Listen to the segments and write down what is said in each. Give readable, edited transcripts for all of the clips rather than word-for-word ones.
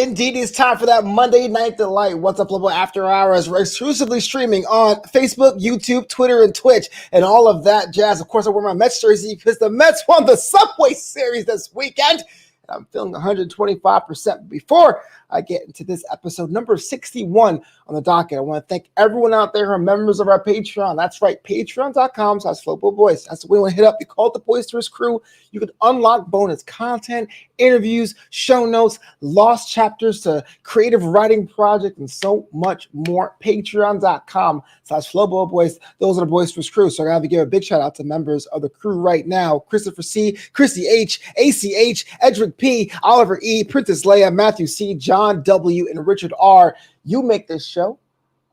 Indeed, it's time for that Monday Night Delight. What's up, Flobo After Hours? We're exclusively streaming on Facebook, YouTube, Twitter, and Twitch, and all of that jazz. Of course, I wear my Mets jersey because the Mets won the Subway Series this weekend. And I'm feeling 125%. Before I get into this episode, number 61 on the docket, I want to thank everyone out there who are members of our Patreon. That's right, patreon.com/Flobo Boyce. That's the way you want to hit up. You call it the Boisterous Crew. You can unlock bonus content, interviews, show notes, lost chapters to creative writing project, and so much more. Patreon.com/Flobo Boyce. Those are the Boisterous Crew. So I got to give a big shout out to members of the crew right now: Christopher C., Chrissy H., ACH, Edric P., Oliver E., Princess Leia, Matthew C., John W., and Richard R. You make this show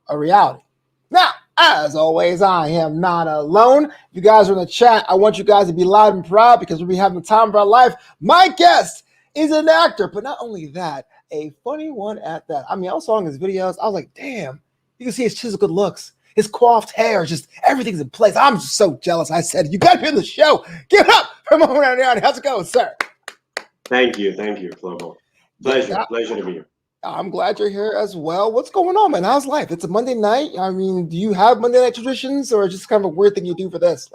a reality. Now, as always, I am not alone. You guys are in the chat. I want you guys to be loud and proud because we'll be having the time of our life. My guest is an actor, but not only that, a funny one at that. I mean, I was watching his videos. I was like, damn, you can see his chiseled good looks. His coiffed hair, just everything's in place. I'm just so jealous. I said, you got to be in the show. Give it up for Nariani. How's it going, sir? Thank you, Flobo. Pleasure to be here. I'm glad you're here as well. What's going on, man? How's life? It's a Monday night. I mean, do you have Monday night traditions, or just kind of a weird thing you do for this?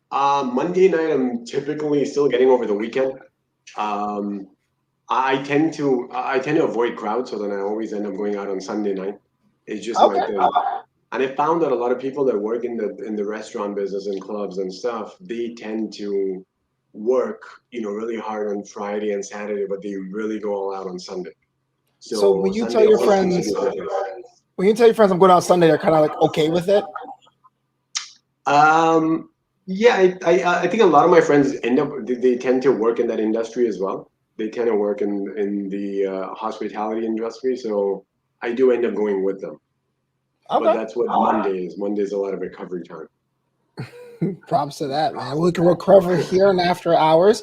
Monday night, I'm typically still getting over the weekend. I tend to avoid crowds, so then I always end up going out on Sunday night. It's just my thing. And I found that a lot of people that work in the restaurant business and clubs and stuff, they tend to work, really hard on Friday and Saturday, but they really go all out on Sunday. So when you tell your friends, I'm going out Sunday, they're kind of like okay with it. Yeah, I think a lot of my friends they tend to work in that industry as well. They tend to work in the hospitality industry, so I do end up going with them. Okay. But that's what Monday is. Monday is a lot of recovery time. Props to that, man. We can recover here and after hours.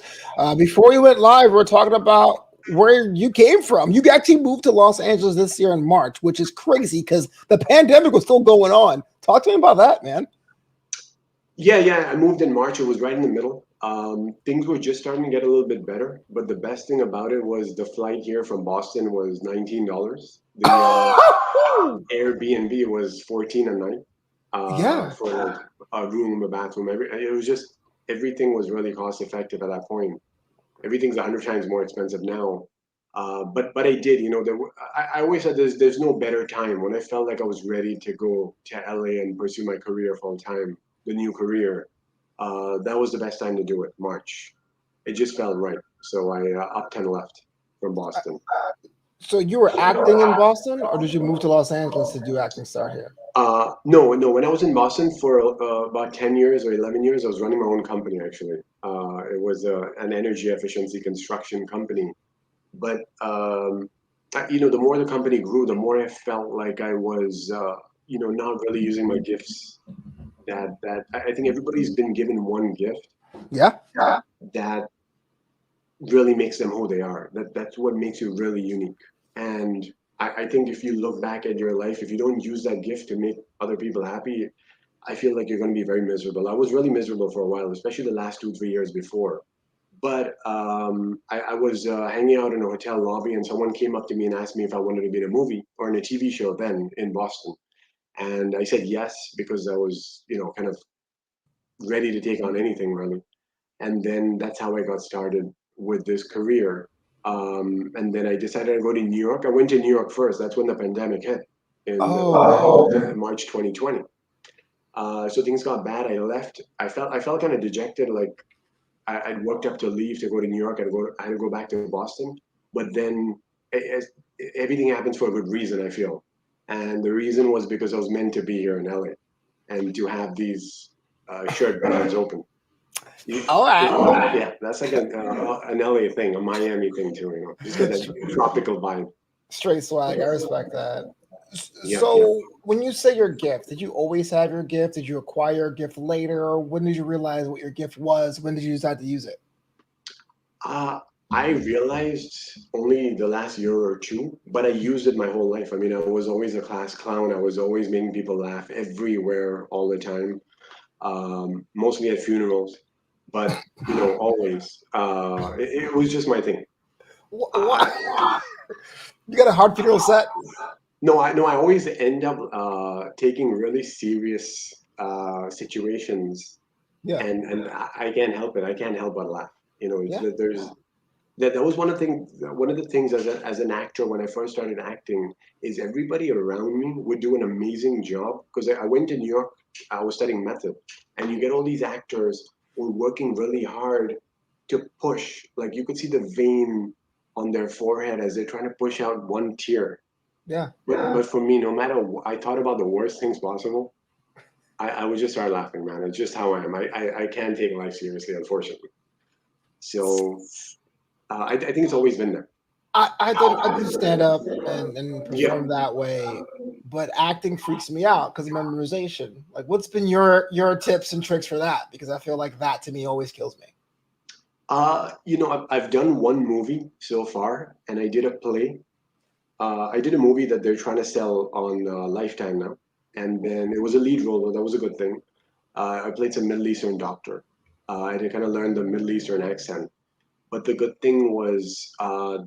Before we went live, we were talking about where you came from. You actually moved to Los Angeles this year in March, which is crazy because the pandemic was still going on. Talk to me about that, man. Yeah. I moved in March. It was right in the middle. Things were just starting to get a little bit better, but the best thing about it was the flight here from Boston was $19. The Airbnb was $14 a night. For like a room, a bathroom, everything was really cost effective at that point. Everything's 100 times more expensive now. But I did, I always said there's no better time. When I felt like I was ready to go to LA and pursue my career full time, the new career, that was the best time to do it, March. It just felt right. So I upped and left from Boston. So you were acting in Boston, or did you move to Los Angeles to do acting start here? No. When I was in Boston for about 10 years or 11 years, I was running my own company, actually. It was an energy efficiency construction company. But, the more the company grew, the more I felt like I was, not really using my gifts. That I think everybody's been given one gift. Yeah. That really makes them who they are. That's what makes you really unique. And I think if you look back at your life, if you don't use that gift to make other people happy, I feel like you're going to be very miserable. I was really miserable for a while, especially the last 2-3 years before. But I was hanging out in a hotel lobby, and someone came up to me and asked me if I wanted to be in a movie or in a TV show then in Boston. And I said yes, because I was, kind of ready to take on anything, really. And then that's how I got started with this career. And then I decided to go to New York. I went to New York first. That's when the pandemic hit in March 2020. So things got bad. I left. I felt kind of dejected. Like I'd worked up to leave to go to New York. I had to go back to Boston. But then everything happens for a good reason, I feel. And the reason was because I was meant to be here in LA and to have these shirt buttons open. All right. Yeah, that's like an LA thing, a Miami thing too. Just get that tropical vibe. Straight swag. I respect that. So when you say your gift, did you always have your gift? Did you acquire your gift later? Or when did you realize what your gift was? When did you decide to use it? I realized only the last year or two, but I used it my whole life. I mean, I was always a class clown. I was always making people laugh everywhere, all the time, mostly at funerals. But, always. It was just my thing. You got a hard funeral set? No, I always end up taking really serious situations, Yeah, and I can't help it. I can't help but laugh. You know, it's yeah, that there's that was one of the things as an actor when I first started acting is everybody around me would do an amazing job because I went to New York. I was studying method, and you get all these actors who are working really hard to push. Like you could see the vein on their forehead as they're trying to push out one tear. yeah. But for me, no matter I thought about the worst things possible. I would just start laughing, man. It's just how I am. I can't take life seriously, unfortunately. So I think it's always been there. I do stand up and Yeah. perform that way, but acting freaks me out because of memorization. Like, what's been your tips and tricks for that? Because I feel like that to me always kills me. I've done one movie so far, and I did a play. I did a movie that they're trying to sell on Lifetime now, and then it was a lead role. That was a good thing. I played some Middle Eastern doctor. I did kind of learn the Middle Eastern accent. But the good thing was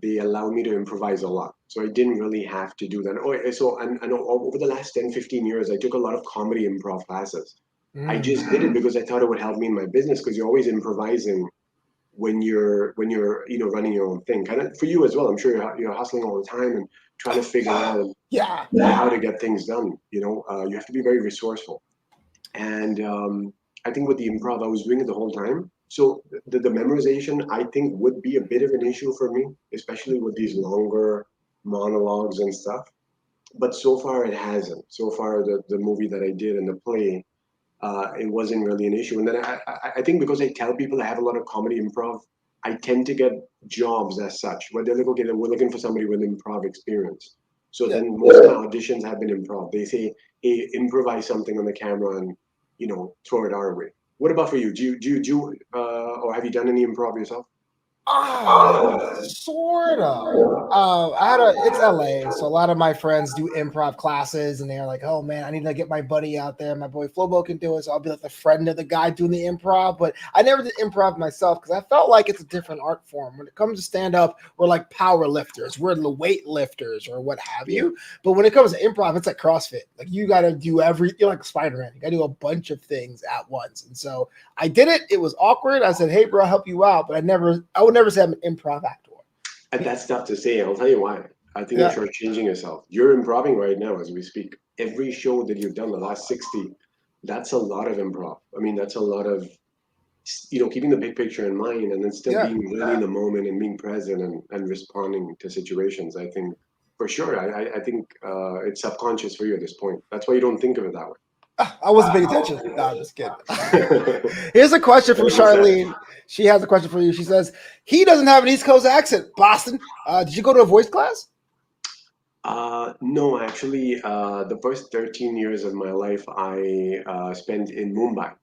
they allowed me to improvise a lot. So I didn't really have to do that. Oh, so I know over the last 10, 15 years, I took a lot of comedy improv classes. I Mm. just did it because I thought it would help me in my business because you're always improvising when you're running your own thing. Kind of for you as well. I'm sure you're hustling all the time and trying to figure out Yeah, how to get things done. You have to be very resourceful. And I think with the improv, I was doing it the whole time. So the memorization, I think, would be a bit of an issue for me, especially with these longer monologues and stuff. But so far, it hasn't. So far, the movie that I did and the play, it wasn't really an issue. And then I think because I tell people I have a lot of comedy improv, I tend to get jobs as such. Where they're like, okay, we're looking for somebody with improv experience. So yeah. then most of my auditions have been improv. They say, hey, improvise something on the camera and throw it our way. What about for you? Or have you done any improv yourself? Sort of. It's LA, so a lot of my friends do improv classes, and they're like, "Oh man, I need to get my buddy out there. My boy Flobo can do it, so I'll be like the friend of the guy doing the improv." But I never did improv myself because I felt like it's a different art form. When it comes to stand up, we're like power lifters, we're the weight lifters, or what have Yeah. you. But when it comes to improv, it's like CrossFit. Like you got to do you're like Spider Man. You got to do a bunch of things at once, and so I did it. It was awkward. I said, "Hey, bro, I'll help you out," but I would never say I'm an improv actor. And that's tough to say. I'll tell you why. I think you're Yeah, shortchanging yourself. You're improving right now as we speak. Every show that you've done the last 60, that's a lot of improv. I mean, that's a lot of keeping the big picture in mind and then still yeah. being really in the moment and being present and responding to situations. I think for sure. I think it's subconscious for you at this point. That's why you don't think of it that way. I wasn't paying attention. No, I'm just kidding. Very Here's a question from well said. Charlene. She has a question for you. She says, he doesn't have an East Coast accent. Boston. Did you go to a voice class? No, actually, the first 13 years of my life I spent in Mumbai,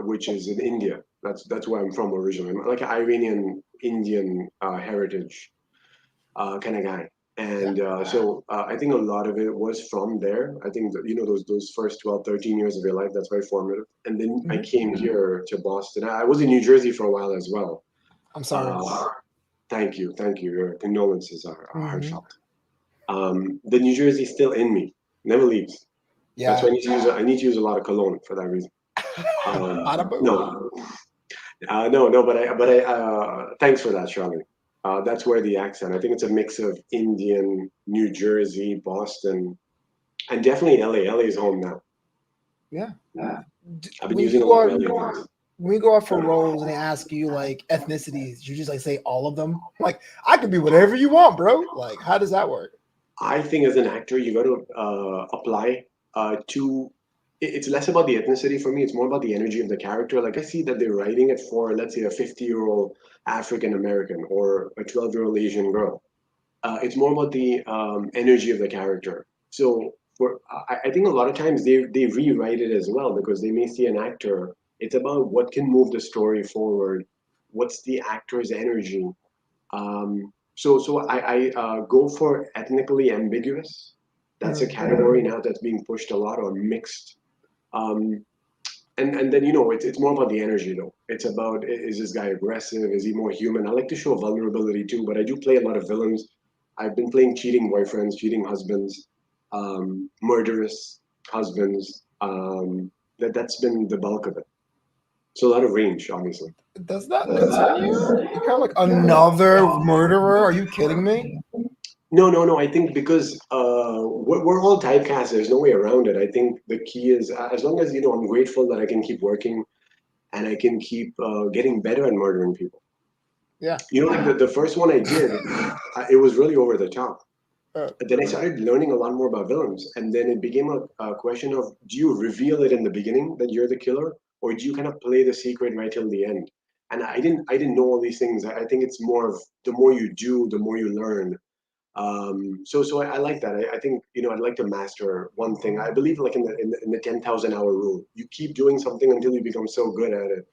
which is in India. That's where I'm from originally. I'm like an Iranian Indian heritage kind of guy. Yeah. And I think a lot of it was from there. I think that, those first 12, 13 years of your life, that's very formative. And then I Mhm. came here to Boston. I was in New Jersey for a while as well. I'm sorry. Uh, Thank you. Thank you. Your condolences are Hmm. heartfelt. The New Jersey is still in me, never leaves. That's why Yeah. I need to use a lot of cologne for that reason. Bada boom. No, no, thanks for that, Charlie. That's where the accent. I think it's a mix of Indian, New Jersey, Boston, and definitely LA. LA is home now. Yeah. I've been When using you a go lot of out, LA things. when you go out for roles and they ask you like ethnicities, you just like say all of them. Like I could be whatever you want, bro. Like how does that work? I think as an actor, you got to apply to. It's less about the ethnicity for me. It's more about the energy of the character. Like I see that they're writing it for, let's say, a 50-year-old African American or a 12-year-old Asian girl. It's more about the energy of the character. So I think a lot of times they rewrite it as well because they may see an actor. It's about what can move the story forward. What's the actor's energy? So I go for ethnically ambiguous. That's a Mhm. category now that's being pushed a lot, or mixed. Um, and then it's more about the energy though. It's about, is this guy aggressive? Is he more human? I like to show vulnerability too, but I do play a lot of villains. I've been playing cheating boyfriends, cheating husbands, murderous husbands. That's been the bulk of it. So a lot of range, obviously. Does that concern you? You're kind of like another murderer. Are you kidding me? No. I think because we're all typecast. There's no way around it. I think the key is as long as I'm grateful that I can keep working and I can keep getting better at murdering people. Yeah. Like the first one I did, it was really over the top. Uh, But then I started learning a lot more about villains, and then it became a question of do you reveal it in the beginning that you're the killer, or do you kind of play the secret right till the end? And I didn't know all these things. I think it's more of the more you do, the more you learn. So I like that. I think I'd like to master one thing. I believe like in the 10,000 hour rule. You keep doing something until you become so good at it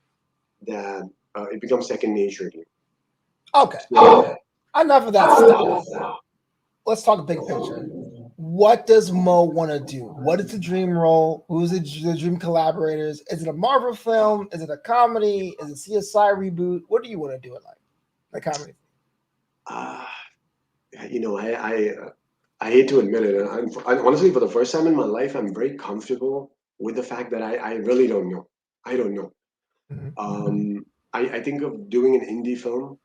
that it becomes second nature to you. okay. So, Enough of that stuff. Let's talk big picture. What does Mo want to do? What is the dream role? Who's the dream collaborators? Is it a Marvel film? Is it a comedy? Is it CSI reboot? What do you want to do it like? Like comedy? uh, I hate to admit it. Honestly, for the first time in my life, I'm very comfortable with the fact that I really don't know. I don't know. Mhm. I think of doing an indie film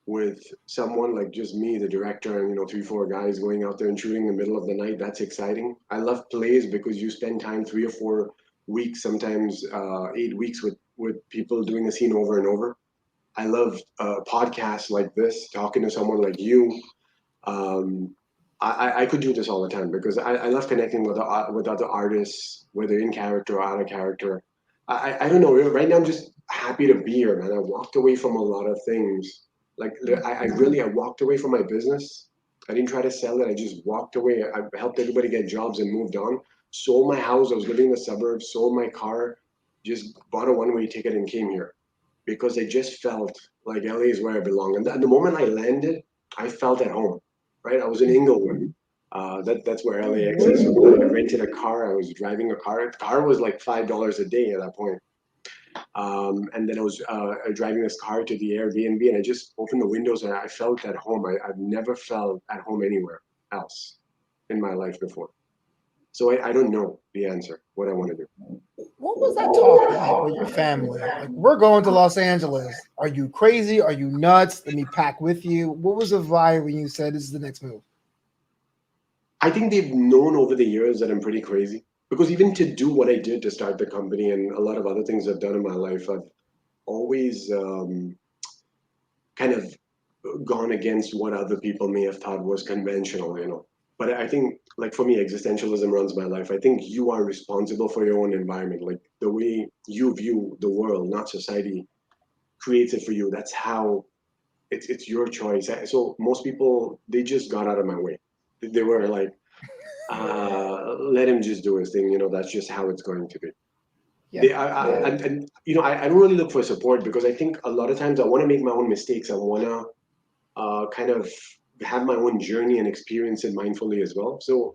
with someone like just me, the director, and 3, 4 guys going out there and shooting in the middle of the night. That's exciting. I love plays because you spend time 3 or 4 weeks, sometimes 8 weeks with people doing a scene over and over. I love podcasts like this, talking to someone like you. Um, I could do this all the time because I love connecting with other artists, whether in character or out of character. I don't know. Right now, I'm just happy to be here, man. I walked away from a lot of things. Like I walked away from my business. I didn't try to sell it. I just walked away. I helped everybody get jobs and moved on. Sold my house. I was living in the suburbs. Sold my car. Just bought a one-way ticket and came here because I just felt like LA is where I belong. And the moment I landed, I felt at home. Right? I was in Inglewood. That's where LAX is. So I rented a car. I was driving a car. The car was like $5 a day at that point. And then I was driving this car to the Airbnb, and I just opened the windows, and I felt at home. I've never felt at home anywhere else in my life before. So I don't know the answer, what I want to do. What was that talk like with your family? Like, we're going to Los Angeles. Are you crazy? Are you nuts? Let me pack with you. What was the vibe when you said this is the next move? I think they've known over the years that I'm pretty crazy because even to do what I did to start the company and a lot of other things I've done in my life, I've always kind of gone against what other people may have thought was conventional. But I think, like for me, existentialism runs my life. I think you are responsible for your own environment. Like the way you view the world, not society, creates it for you. That's how it's your choice. So most people they just got out of my way. They were like, let him just do his thing. That's just how it's going to be. Yeah. And I don't really look for support because I think a lot of times I want to make my own mistakes. I want to kind of have my own journey and experience it mindfully as well. So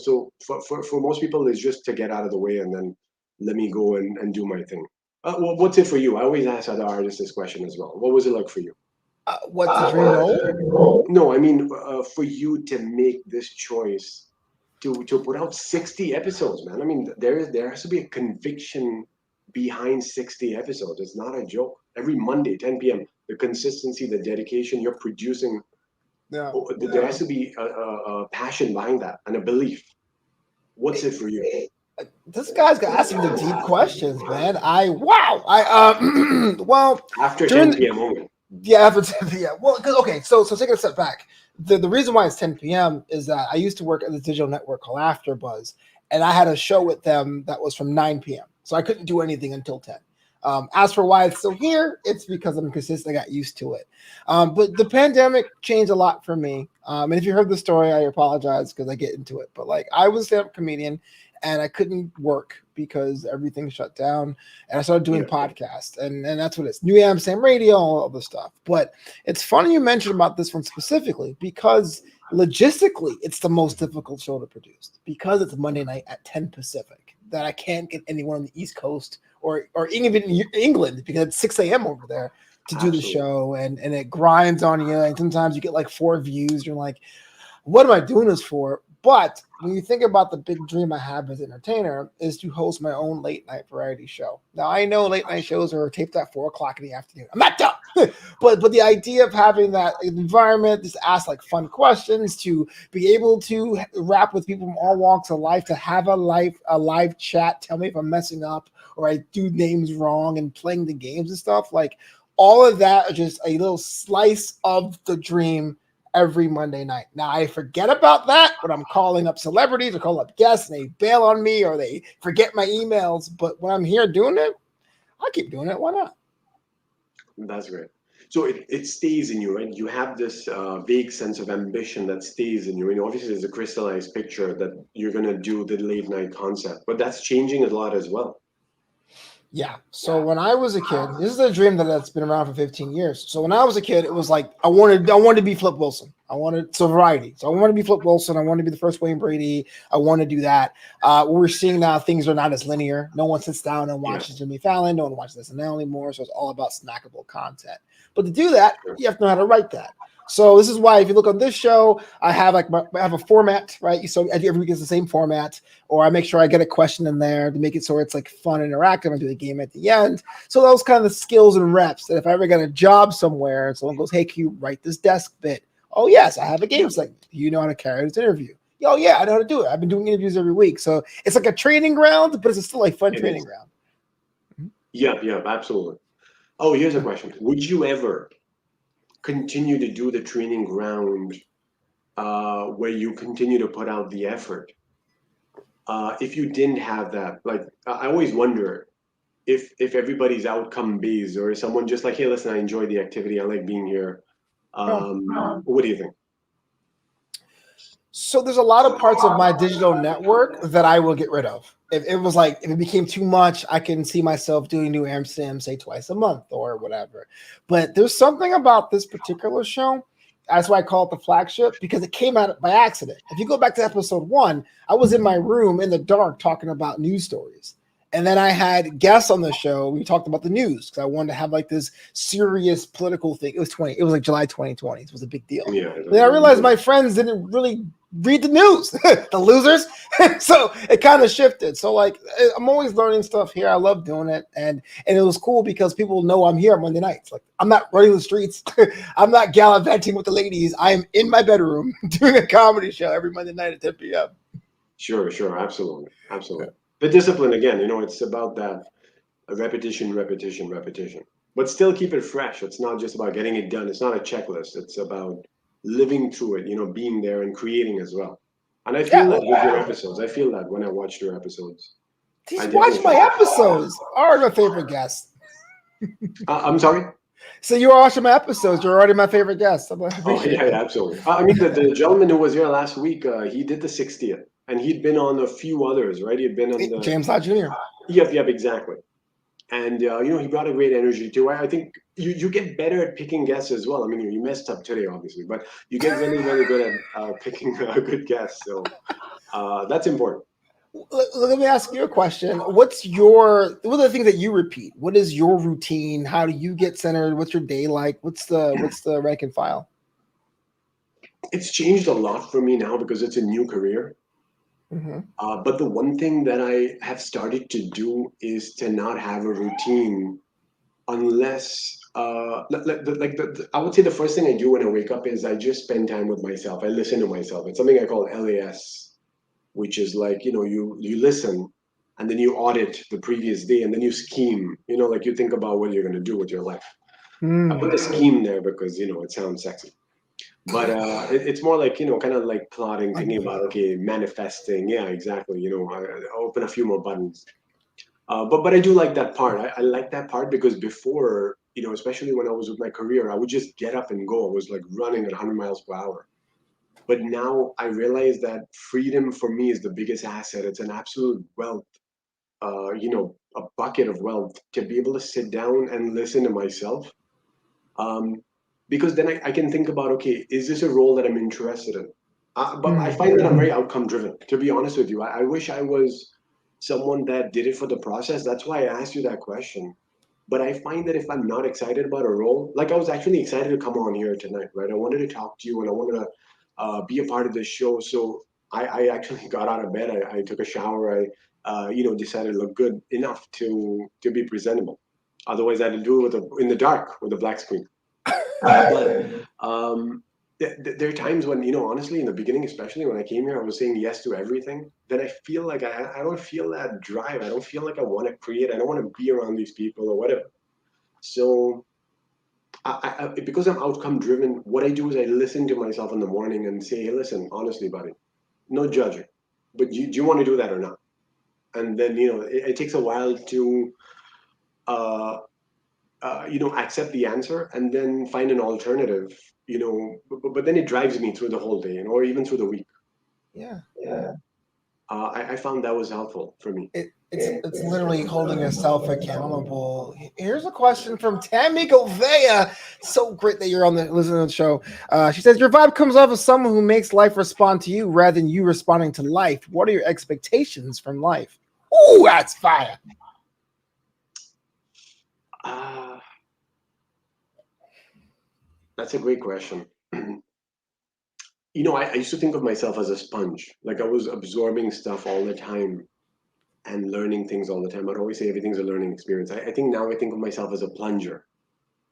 for most people, it's just to get out of the way and then let me go and do my thing. Well, what's it for you? I always ask other artists this question as well. What was it like for you? What's the dream role? No, I mean for you to make this choice to put out 60 episodes, man. I mean, there has to be a conviction behind 60 episodes. It's not a joke. Every Monday, 10 p.m. The consistency, the dedication, you're producing. Yeah. There has to be a passion behind that and a belief. What's it for you? This guy's asking the deep questions, man. Well, After during 10 p.m. only. yeah, after 10 p.m. Well, okay, so taking a step back, the reason why it's 10 p.m. is that I used to work at this digital network called AfterBuzz, and I had a show with them that was from 9 p.m. So I couldn't do anything until 10. As for why it's still here, it's because I'm consistent. I got used to it. But the pandemic changed a lot for me. And if you heard the story, I apologize because I get into it. But like, I was a stand-up comedian and I couldn't work because everything shut down. And I started doing podcasts, and that's what it's New Amsterdam Radio, all the stuff. But it's funny you mentioned about this one specifically because logistically, it's the most difficult show to produce because it's Monday night at 10 Pacific that I can't get anyone on the East Coast or even in England because it's 6 a.m. over there to do the show, and it grinds on you. And sometimes you get like 4 views. You're like, what am I doing this for? But when you think about the big dream I have as an entertainer is to host my own late night variety show. Now I know late night shows are taped at 4 o'clock in the afternoon. I'm not dumb, but the idea of having that environment, just ask like fun questions, to be able to rap with people from all walks of life, to have a live chat, tell me if I'm messing up or I do names wrong, and playing the games and stuff, like all of that is just a little slice of the dream every Monday night. Now I forget about that when I'm calling up celebrities or calling up guests and they bail on me or they forget my emails. But when I'm here doing it, I'll keep doing it. Why not? That's great. So it stays in you, right? You have this vague sense of ambition that stays in you. And obviously, there's a crystallized picture that you're going to do the late night concept, but that's changing a lot as well. Yeah. So when I was a kid, this is a dream that's been around for 15 years. So when I was a kid, it was like I wanted to be Flip Wilson. I wanted so variety. So I wanted to be Flip Wilson. I wanted to be the first Wayne Brady. I want to do that. What we're seeing now, things are not as linear. No one sits down and watches Jimmy Fallon. No one watches SNL anymore. So it's all about snackable content. But to do that, you have to know how to write that. So this is why if you look on this show, I have I have a format, right? So every week is the same format, or I make sure I get a question in there to make it so it's like fun and interactive. I do the game at the end. So those kind of skills and reps that if I ever got a job somewhere and someone goes, "Hey, can you write this desk bit?" Oh yes, I have a game segment. Do you know how to carry this interview? Oh yeah, I know how to do it. I've been doing interviews every week. So it's like a training ground, but it's still a fun training ground. Yeah, absolutely. Oh, here's a question. Would you ever continue to do the training ground where you continue to put out the effort if you didn't have that? Like, I always wonder if everybody's outcome based, or is someone just like, hey, listen, I enjoy the activity, I like being here. What do you think? So there's a lot of parts of my digital network that I will get rid of. If it was like, if it became too much, I can see myself doing new AmSim, say twice a month or whatever. But there's something about this particular show. That's why I call it the flagship, because it came out by accident. If you go back to episode 1, I was in my room in the dark talking about news stories. And then I had guests on the show. We talked about the news because I wanted to have like this serious political thing. It was like July 2020. It was a big deal. Yeah. Then I realized my friends didn't really read the news, the losers. So it kind of shifted. So like I'm always learning stuff here. I love doing it, and it was cool because people know I'm here on Monday nights. Like I'm not running the streets. I'm not gallivanting with the ladies. I am in my bedroom doing a comedy show every Monday night at 10 p.m. Sure, absolutely. The discipline again, it's about that repetition. But still keep it fresh. It's not just about getting it done. It's not a checklist. It's about living through it, being there and creating as well. And I feel that with your episodes. I feel that when I watched your episodes. Just watch my episodes. Are my favorite guests. I'm sorry? So you are watching my episodes. You're already my favorite guest. Yeah, absolutely. I mean, the gentleman who was here last week, he did the 60th. And he'd been on a few others, right? He'd been on the James Lott Jr. Yep, exactly. And he brought a great energy too. I think you get better at picking guests as well. I mean, you messed up today, obviously, but you get really, really good at picking a good guest. So that's important. Let me ask you a question. What are the things that you repeat? What is your routine? How do you get centered? What's your day like? What's the rank and file? It's changed a lot for me now because it's a new career. Mm-hmm. But the one thing that I have started to do is to not have a routine unless, I would say the first thing I do when I wake up is I just spend time with myself. I listen to myself. It's something I call LAS, which is like, you listen and then you audit the previous day and then you scheme, like you think about what you're going to do with your life. I put a scheme there because, it sounds sexy. But it's more like, kind of like plotting, thinking about, okay, manifesting. Yeah, exactly. I open a few more buttons. But I do like that part. I like that part because before, especially when I was with my career, I would just get up and go. I was like running at 100 miles per hour. But now I realize that freedom for me is the biggest asset. It's an absolute wealth, a bucket of wealth to be able to sit down and listen to myself. Because then I can think about, okay, is this a role that I'm interested in? But I find that I'm very outcome driven, to be honest with you. I wish I was someone that did it for the process. That's why I asked you that question. But I find that if I'm not excited about a role, like I was actually excited to come on here tonight, right? I wanted to talk to you and I wanted to be a part of this show. So I actually got out of bed. I took a shower. I decided to look good enough to be presentable. Otherwise, I had to do it in the dark with a black screen. But there are times when, honestly, in the beginning, especially when I came here, I was saying yes to everything. Then I feel like I don't feel that drive. I don't feel like I want to create. I don't want to be around these people or whatever. So because I'm outcome driven, what I do is I listen to myself in the morning and say, hey, listen, honestly, buddy, no judging, but do you want to do that or not? And then, it takes a while to, uh, accept the answer and then find an alternative, but then it drives me through the whole day, or even through the week. Yeah. I found that was helpful for me. It's literally holding yourself accountable. Here's a question from Tammy Govea. So great that you're listening to the show. She says, your vibe comes off as someone who makes life respond to you rather than you responding to life. What are your expectations from life? Ooh, that's fire. That's a great question. I used to think of myself as a sponge. Like I was absorbing stuff all the time and learning things all the time. I'd always say everything's a learning experience. I think now I think of myself as a plunger,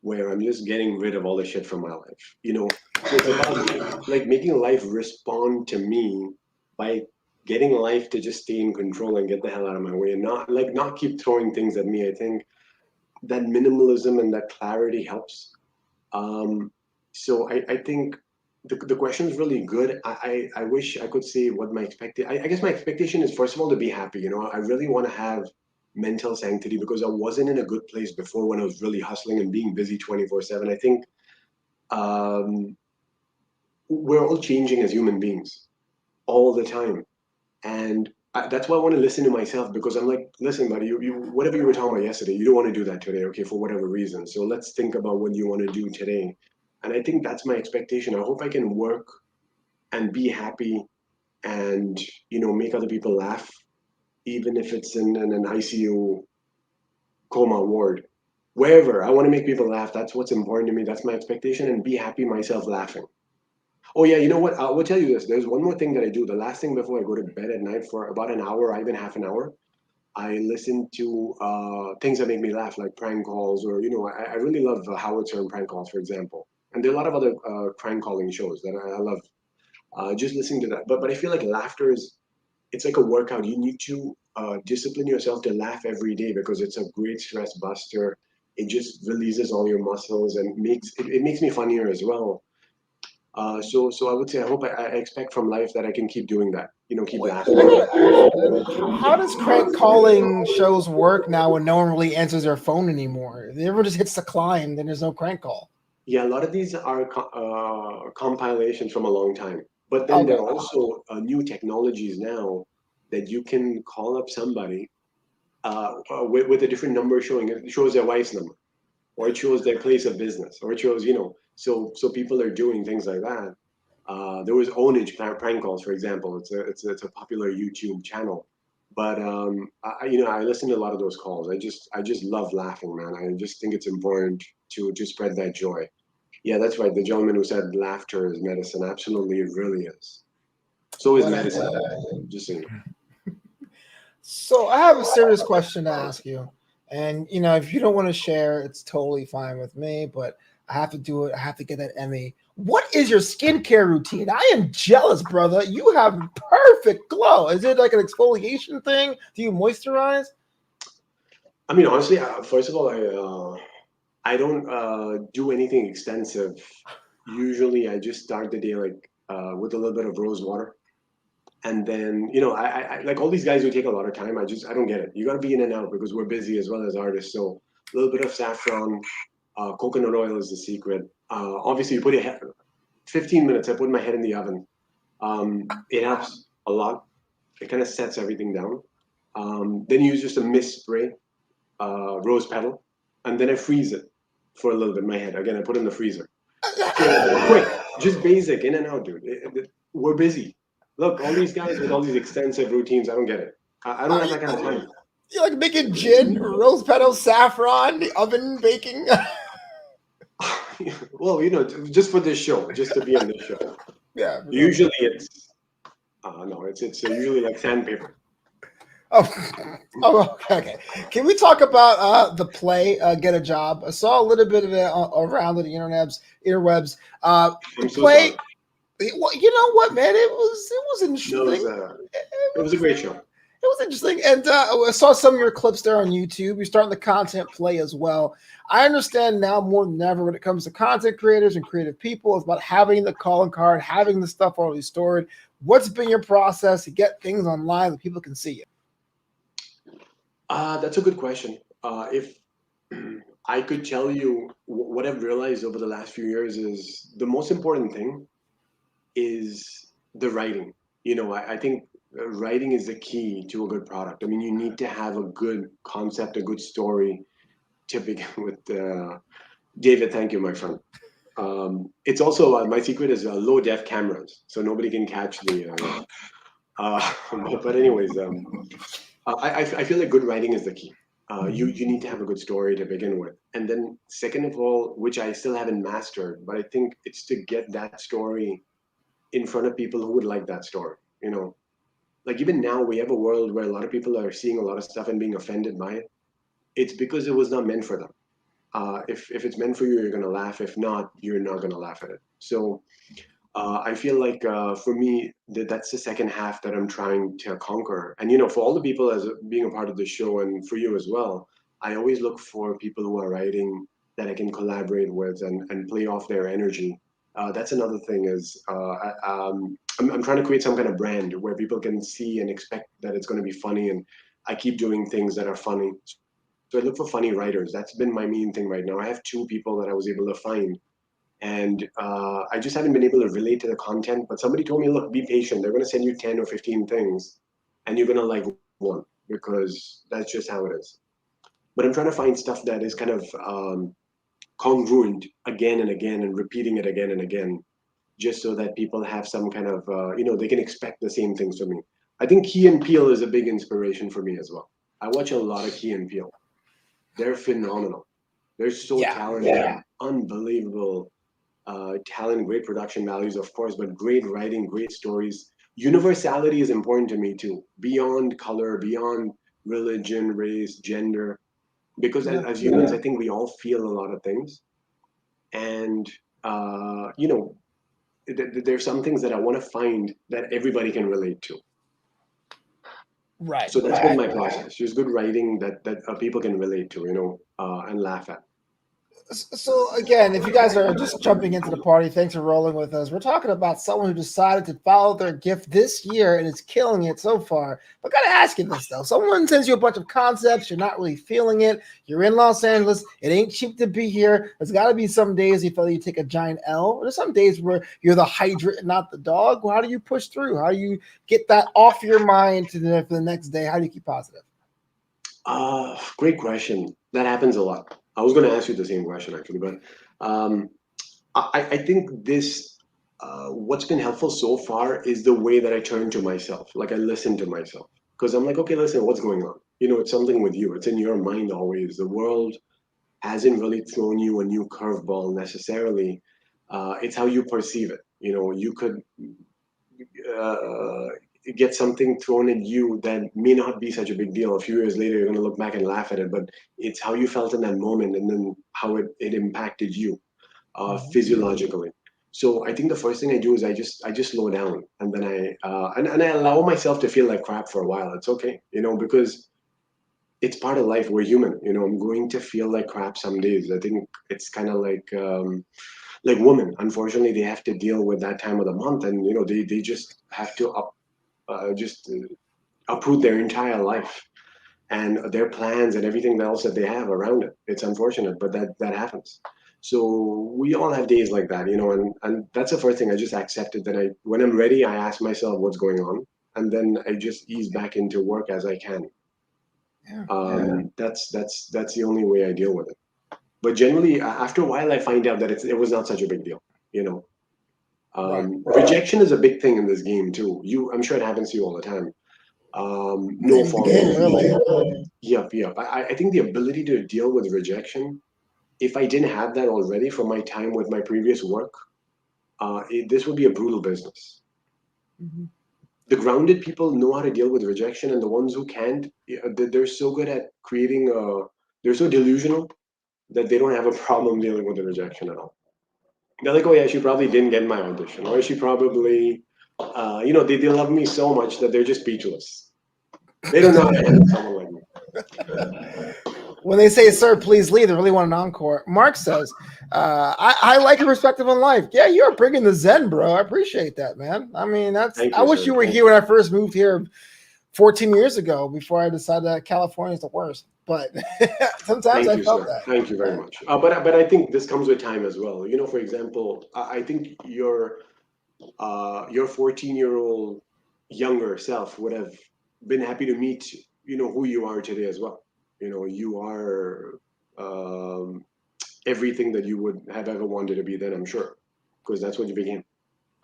where I'm just getting rid of all the shit from my life. So it's about like making life respond to me by getting life to just stay in control and get the hell out of my way, and not keep throwing things at me. I think that minimalism and that clarity helps. So I think the question is really good. I wish I could say what my I guess my expectation is, first of all, to be happy. I really want to have mental sanctity because I wasn't in a good place before when I was really hustling and being busy 24/7. I think um, we're all changing as human beings all the time. And that's why I want to listen to myself, because I'm like, listen, buddy, whatever you were talking about yesterday, you don't want to do that today, okay, for whatever reason. So let's think about what you want to do today. And I think that's my expectation. I hope I can work and be happy and, make other people laugh, even if it's in an ICU coma ward. Wherever, I want to make people laugh. That's what's important to me. That's my expectation, and be happy myself laughing. Oh yeah, you know what? I will tell you this. There's one more thing that I do. The last thing before I go to bed at night for about an hour, or even half an hour, I listen to things that make me laugh, like prank calls, or I really love Howard Stern prank calls, for example. And there are a lot of other prank calling shows that I love. Just listening to that. But I feel like laughter it's like a workout. You need to discipline yourself to laugh every day because it's a great stress buster. It just releases all your muscles and it makes me funnier as well. So I would say I hope I expect from life that I can keep doing that. Keep laughing. How does crank calling shows work now when no one really answers their phone anymore? Everyone just hits the climb, then there's no crank call. Yeah, a lot of these are compilations from a long time. But then there are also new technologies now that you can call up somebody with a different number showing it shows their wife's number, or it shows their place of business, or it shows so people are doing things like that. There was Ownage prank calls, for example. It's a popular YouTube channel, but I listen to a lot of those calls. I just love laughing, man. I just think it's important to spread that joy. Yeah, that's right. The gentleman who said laughter is medicine. Absolutely, it really is. So is medicine. Just so you know. So I have a serious question to ask you. And if you don't want to share, it's totally fine with me, but I have to do it. I have to get that Emmy. What is your skincare routine? I am jealous, brother. You have perfect glow. Is it like an exfoliation thing? Do you moisturize? I mean, honestly, first of all, I don't do anything extensive. Usually, I just start the day like with a little bit of rose water, and then I like all these guys who take a lot of time. I don't get it. You got to be in and out because we're busy as well as artists. So a little bit of saffron, coconut oil is the secret. Obviously, you put your head. 15 minutes. I put my head in the oven. It helps a lot. It kind of sets everything down. Then you use just a mist spray, rose petal, and then I freeze it for a little bit. My head again, I put it in the freezer. So quick, just basic, in and out, dude. We're busy. Look, all these guys with all these extensive routines, I don't get it. I don't have that kind of time. You like making gin, rose petals, saffron, the oven baking? Well, just for this show, just to be on this show. Yeah. Usually it's no, it's usually like sandpaper. Oh, oh, okay. Can we talk about the play Get a Job? I saw a little bit of it around the interwebs. The I'm so play. sorry. Well, you know what, man? It was No, interesting. it was a great show. It was interesting, and I saw some of your clips there on YouTube. You're starting the content play as well. I understand now more than ever when it comes to content creators and creative people, it's about having the calling card, having the stuff already stored. What's been your process to get things online that people can see you? That's a good question. If I could tell you what I've realized over the last few years is the most important thing is the writing. I think writing is the key to a good product. I mean, you need to have a good concept, a good story to begin with. David, thank you, my friend. It's also my secret is low def cameras, so nobody can catch the. But anyways, I feel like good writing is the key. You need to have a good story to begin with, and then second of all, which I still haven't mastered, but I think it's to get that story in front of people who would like that story. Like even now we have a world where a lot of people are seeing a lot of stuff and being offended by it. It's because it was not meant for them. If it's meant for you, you're gonna laugh. If not, you're not gonna laugh at it. So I feel like for me that's the second half that I'm trying to conquer. And for all the people as being a part of the show, and for you as well, I always look for people who are writing that I can collaborate with and play off their energy. That's another thing is I'm trying to create some kind of brand where people can see and expect that it's going to be funny, and I keep doing things that are funny. So I look for funny writers. That's been my main thing right now. I have two people that I was able to find, and I just haven't been able to relate to the content. But somebody told me, look, be patient. They're going to send you 10 or 15 things, and you're going to like one because that's just how it is. But I'm trying to find stuff that is kind of congruent again and again and repeating it again and again, just so that people have some kind of, they can expect the same things from me. I think Key and Peele is a big inspiration for me as well. I watch a lot of Key and Peele. They're phenomenal. They're so Yeah, talented, unbelievable talent, great production values, of course, but great writing, great stories. Universality is important to me too, beyond color, beyond religion, race, gender. Because yeah. as humans, I think we all feel a lot of things, and uh, you know, there's some things that I want to find that everybody can relate to. Right. So that's been my process. Just good writing that people can relate to, and laugh at. So again, if you guys are just jumping into the party, thanks for rolling with us. We're talking about someone who decided to follow their gift this year and is killing it so far. But gotta ask you this though: someone sends you a bunch of concepts, you're not really feeling it. You're in Los Angeles. It ain't cheap to be here. There's got to be some days you feel like you take a giant L. There's some days where you're the hydrant, not the dog. Well, how do you push through? How do you get that off your mind for the next day? How do you keep positive? Great question. That happens a lot. I was going to ask you the same question actually, but um, I think what's been helpful so far is the way that I turn to myself. Like I listen to myself because I'm like, okay, listen, what's going on? It's something with you. It's in your mind always. The world hasn't really thrown you a new curveball necessarily. It's how you perceive it. You could uh, get something thrown at you that may not be such a big deal. A few years later, you're going to look back and laugh at it, but it's how you felt in that moment and then how it impacted you physiologically. So I think the first thing I do is I just slow down, and then and I allow myself to feel like crap for a while. It's okay, because it's part of life. We're human. I'm going to feel like crap some days. I think it's kind of like women. Unfortunately, they have to deal with that time of the month, and they just have to just uproot their entire life and their plans and everything else that they have around it. It's unfortunate, but that happens. So we all have days like that, and that's the first thing. I just accepted that when I'm ready, I ask myself what's going on, and then I just ease back into work as I can. Yeah. That's the only way I deal with it. But generally, after a while, I find out that it was not such a big deal, you know. Right. Rejection is a big thing in this game too. I'm sure it happens to you all the time. No In the fault game, of yours. really. Yep. I think the ability to deal with rejection, if I didn't have that already from my time with my previous work, this would be a brutal business. Mm-hmm. The grounded people know how to deal with rejection, and the ones who can't, they're so good at creating they're so delusional that they don't have a problem dealing with the rejection at all. They're like, oh yeah, she probably didn't get my audition, or she probably, they love me so much that they're just speechless. They don't know how to handle someone like me. When they say, "Sir, please leave," they really want an encore. Mark says, I like your perspective on life. Yeah, you're bringing the Zen, bro. I appreciate that, man. I mean, I wish you were here when I first moved here 14 years ago before I decided that California is the worst. But sometimes I felt that. Thank you very much. But I think this comes with time as well. For example, I think your 14-year-old younger self would have been happy to meet who you are today as well. You are everything that you would have ever wanted to be then, I'm sure, because that's what you became.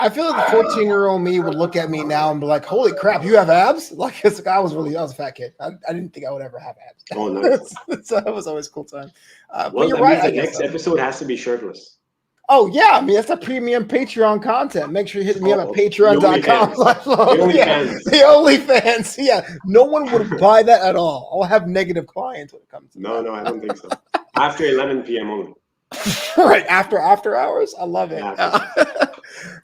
I feel like the 14-year-old me would look at me now and be like, "Holy crap, you have abs!" Like, I was a fat kid. I didn't think I would ever have abs. Oh, nice. So that was always a cool time. Well, that means the next episode has to be shirtless. Oh, yeah. I mean, that's a premium Patreon content. Make sure you hit me up at patreon.com. The OnlyFans. Yeah. No one would buy that at all. I'll have negative clients when it comes to that. No, I don't think so. After 11 p.m. only. Right. After hours. I love it.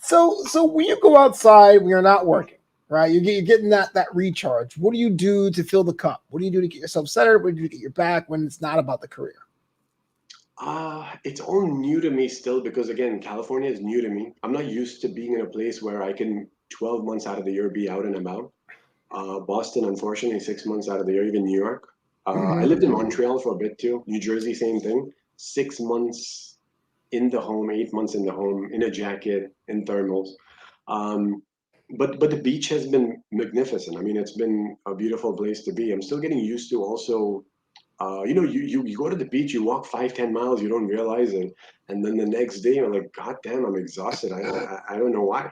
So when you go outside, when you're not working, right? You're getting that recharge. What do you do to fill the cup? What do you do to get yourself centered? What do you do to get your back when it's not about the career? It's all new to me still because, again, California is new to me. I'm not used to being in a place where I can 12 months out of the year be out and about. Boston, unfortunately, 6 months out of the year, even New York. I lived in Montreal for a bit too. New Jersey, same thing. 6 months in the home, 8 months in the home, in a jacket, in thermals. But the beach has been magnificent. I mean, it's been a beautiful place to be. I'm still getting used to also you go to the beach, you walk 5-10 miles, you don't realize it, and then the next day you're like, God damn, I'm exhausted. I don't know why.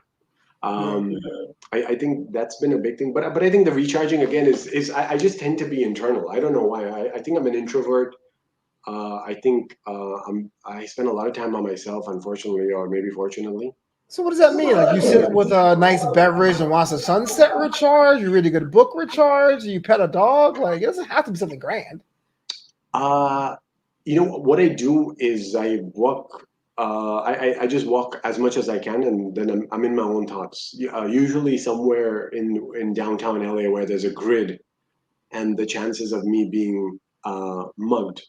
I think that's been a big thing, but I think the recharging again is I just tend to be internal. I don't know why. I think I'm an introvert. I think I spend a lot of time on myself, unfortunately, or maybe fortunately. So what does that mean? Like you sit with a nice beverage and watch the sunset recharge? You read a good book recharge? You pet a dog? Like it doesn't have to be something grand. What I do is I walk. I just walk as much as I can, and then I'm in my own thoughts. Usually somewhere in downtown LA where there's a grid, and the chances of me being mugged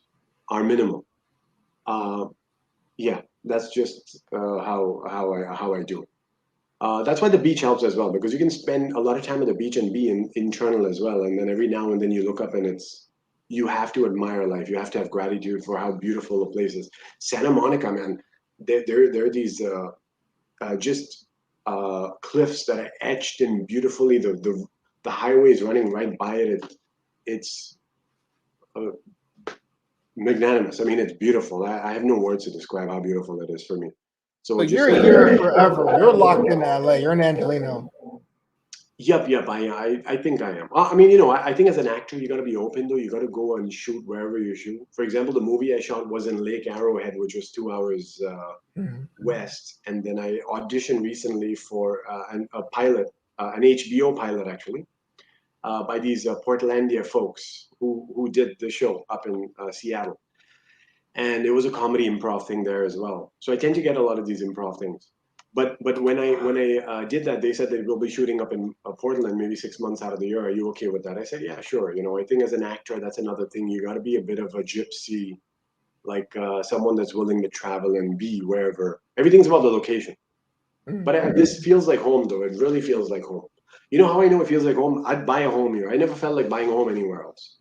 are minimal. Yeah, that's just how I do it. That's why the beach helps as well, because you can spend a lot of time at the beach and be internal as well, and then every now and then you look up and you have to admire life. You have to have gratitude for how beautiful the place is. Santa Monica, man, there are these just cliffs that are etched in beautifully. The highway is running right by it. It's magnanimous. I mean, it's beautiful. I have no words to describe how beautiful it is for me. So you're here forever. You're locked in LA. You're in Angelino. Yep. I think I am. I mean, I think as an actor, you got to be open, though. You got to go and shoot wherever you shoot. For example, the movie I shot was in Lake Arrowhead, which was 2 hours west. And then I auditioned recently for a pilot, an HBO pilot, actually, by these Portlandia folks who did the show up in Seattle. And it was a comedy improv thing there as well. So I tend to get a lot of these improv things. But when I did that, they said they will be shooting up in Portland maybe 6 months out of the year. Are you okay with that? I said, yeah, sure. I think as an actor, that's another thing. You got to be a bit of a gypsy, like someone that's willing to travel and be wherever. Everything's about the location. But this feels like home, though. It really feels like home. You know how I know it feels like home? I'd buy a home here. I never felt like buying a home anywhere else.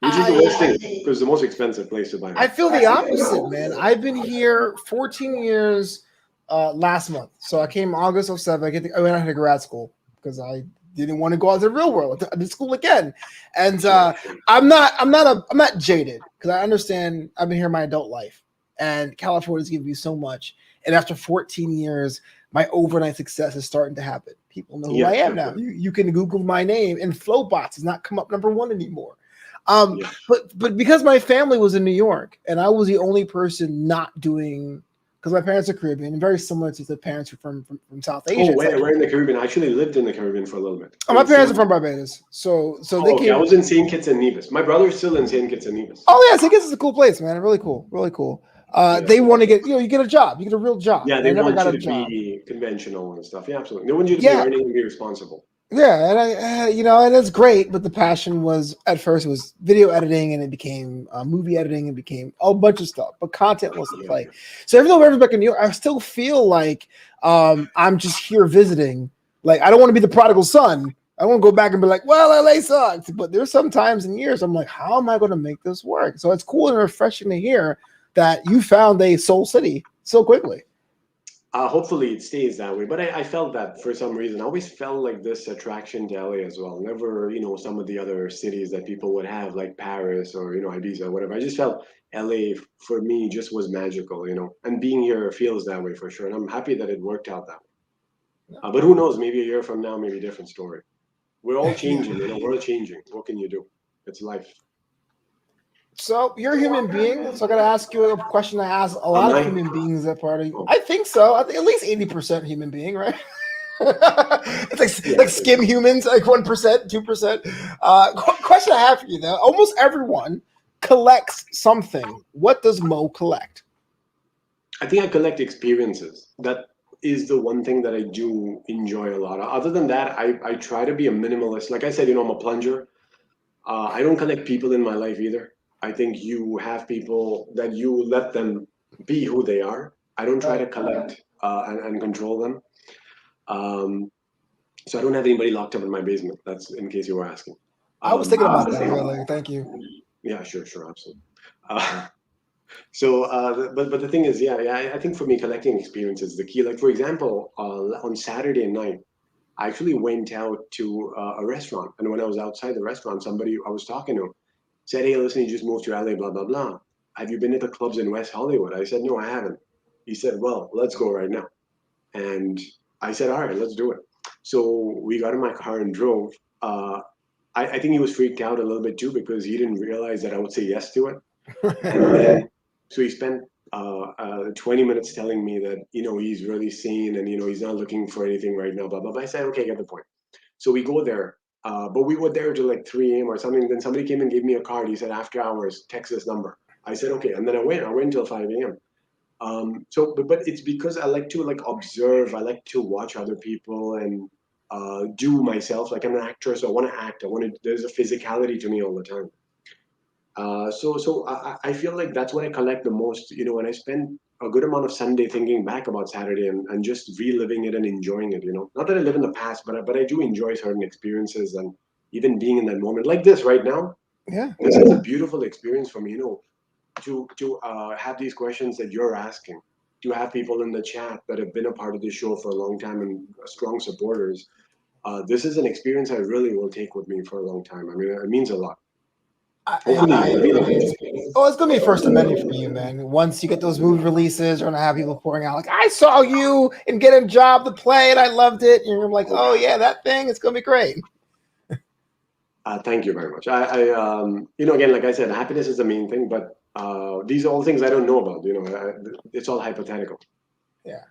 Which is the worst thing, because it's the most expensive place to buy. I feel the opposite, man. I've been here 14 years last month. So I came August of 7. I went out to grad school because I didn't want to go out to the real world. I did school again. And I'm not jaded because I understand I've been here my adult life. And California's given me so much. And after 14 years, my overnight success is starting to happen. People know who I am now. You can Google my name, and Flowbots does not come up #1 anymore. But because my family was in New York and I was the only person not doing because my parents are Caribbean and very similar to the parents who are from South Asia. Oh, we're in the Caribbean. I actually lived in the Caribbean for a little bit. Oh, my parents are from Barbados, so they okay. came. I was in St. Kitts and Nevis. My brother's still in St. Kitts and Nevis. Oh yeah, St. Kitts is a cool place, man. Really cool, really cool. They want to get, you get a job, you get a real job. Yeah, they never want got you a to job. be conventional and stuff. Yeah, absolutely. They want you to be earning and be responsible. Yeah, and and it's great, but the passion was at first it was video editing, and it became movie editing, and became a bunch of stuff. But content was the play. So even though we're back in New York, I still feel like I'm just here visiting. Like I don't want to be the prodigal son. I won't go back and be like, well, LA sucks. But there's some times in years I'm like, how am I going to make this work? So it's cool and refreshing to hear that you found a soul city so quickly. Hopefully it stays that way. But I felt that for some reason. I always felt like this attraction to LA as well. Never, some of the other cities that people would have, like Paris or, Ibiza or whatever. I just felt LA for me just was magical, and being here feels that way for sure. And I'm happy that it worked out that way. But who knows, maybe a year from now, maybe a different story. We're all changing, we're all changing. What can you do? It's life. So you're a human being. So I got to ask you a question I ask a lot of human beings that part of you. I think so. I think at least 80% human being, right? It's like skim humans, like 1%, 2%. Question I have for you though: almost everyone collects something. What does Mo collect? I think I collect experiences. That is the one thing that I do enjoy a lot. Other than that, I try to be a minimalist. Like I said, I'm a plunger. I don't collect people in my life either. I think you have people that you let them be who they are. I don't try to collect and control them. So I don't have anybody locked up in my basement. That's in case you were asking. I was thinking about that earlier. Thank you. Yeah, sure, absolutely. But the thing is, I think for me, collecting experience is the key. Like for example, on Saturday night, I actually went out to a restaurant, and when I was outside the restaurant, somebody I was talking to said, "Hey, listen, you just moved to LA, blah blah blah. Have you been to the clubs in West Hollywood?" I said, "No, I haven't." He said, "Well, let's go right now." And I said, "All right, let's do it." So we got in my car and drove. I think he was freaked out a little bit too because he didn't realize that I would say yes to it. And then, so he spent 20 minutes telling me that he's really sane and he's not looking for anything right now. Blah blah blah. I said, "Okay, get the point." So we go there. But we were there till like 3 a.m. or something. Then somebody came and gave me a card. He said, "After hours, text this number." I said, "Okay." And then I went till 5 a.m. But it's because I like to observe. I like to watch other people and do myself. Like I'm an actor, so I want to act. There's a physicality to me all the time. So I feel like that's what I collect the most. When I spend a good amount of Sunday thinking back about Saturday and just reliving it and enjoying it. Not that I live in the past, but I do enjoy certain experiences and even being in that moment like this right now. Yeah, this is a beautiful experience for me. To have these questions that you're asking, to have people in the chat that have been a part of this show for a long time and strong supporters. This is an experience I really will take with me for a long time. I mean, it means a lot. It's gonna be first of many for you, man. Once you get those movie releases, you're gonna have people pouring out like, "I saw you and get a job to play, and I loved it." And you're like, "Oh yeah, that thing, it's gonna be great." Thank you very much. Again, like I said, happiness is the main thing, but these are all things I don't know about. It's all hypothetical. Yeah.